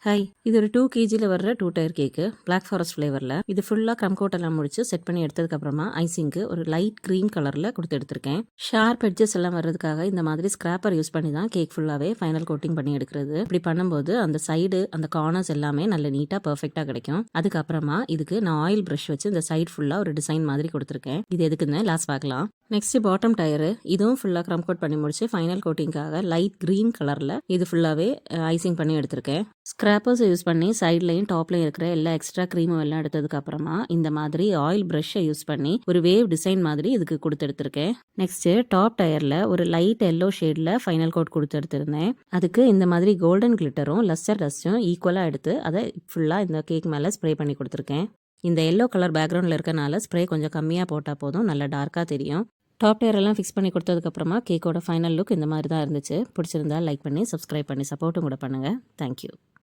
Hi, இது ஒரு 2 kgல வர்ற 2 டயர் கேக்கு. பிளாக் ஃபாரஸ்ட் ஃப்ளேவரில். இது ஃபுல்லாக க்ரம் கோட் எல்லாம் முடிச்சு செட் பண்ணி எடுத்ததுக்கப்புறமா ஐசிங்க்கு ஒரு லைட் க்ரீன் கலரில் கொடுத்து எடுத்திருக்கேன். ஷார்ப் எட்ஜஸ் எல்லாம் வர்றதுக்காக இந்த மாதிரி ஸ்கிராப்பர் யூஸ் பண்ணி தான் கேக் ஃபுல்லாகவே ஃபைனல் கோட்டிங் பண்ணி எடுக்கிறது. இப்படி பண்ணும்போது அந்த சைடு அந்த கார்னர்ஸ் எல்லாமே நல்ல நீட்டாக பர்ஃபெக்டாக கிடைக்கும். அதுக்கப்புறமா இதுக்கு நான் ஆயில் ப்ரஷ் வச்சு இந்த சைடு ஃபுல்லாக ஒரு டிசைன் மாதிரி கொடுத்துருக்கேன். இது எதுக்குன்னு லாஸ்ட் பார்க்கலாம். நெக்ஸ்ட் பாட்டம் டயரு இதுவும் ஃபுல்லாக க்ரம் கோட் பண்ணி முடிச்சு ஃபைனல் கோட்டிங்காக லைட் க்ரீன் கலரில் இது ஃபுல்லாகவே ஐசிங் பண்ணி எடுத்திருக்கேன். ஸ்கிராப்பர்ஸ் யூஸ் பண்ணி சைட்லையும் டாப்லையும் இருக்கிற எல்லா எக்ஸ்ட்ரா க்ரீமும் எல்லாம் எடுத்ததுக்கு அப்புறமா இந்த மாதிரி ஆயில் ப்ரஷ்ஷை யூஸ் பண்ணி ஒரு வேவ் டிசைன் மாதிரி இதுக்கு கொடுத்து எடுத்திருக்கேன். நெக்ஸ்ட் டாப் டயரில் ஒரு லைட் எல்லோ ஷேடில் ஃபைனல் கோட் கொடுத்து எடுத்திருந்தேன். அதுக்கு இந்த மாதிரி கோல்டன் கிளிட்டரும் லஸ்டர் டஸ்ட்டும் ஈக்குவலாக எடுத்து அதை ஃபுல்லாக இந்த கேக் மேலே ஸ்ப்ரே பண்ணி கொடுத்துருக்கேன். இந்த எல்லோ கலர் பேக்ரவுண்டில் இருக்கனால ஸ்ப்ரே கொஞ்சம் கம்மியாக போட்டால் போதும், நல்லா டார்க்காக தெரியும். டாப் டயர் எல்லாம் ஃபிக்ஸ் பண்ணி கொடுத்ததுக்கப்புறமா கேக்கோட ஃபைனல் லுக் இந்த மாதிரி தான் இருந்துச்சு. பிடிச்சிருந்தா லைக் பண்ணி சப்ஸ்கிரைப் பண்ணி சப்போர்ட்டும் கூட பண்ணுங்கள். தேங்க்யூ.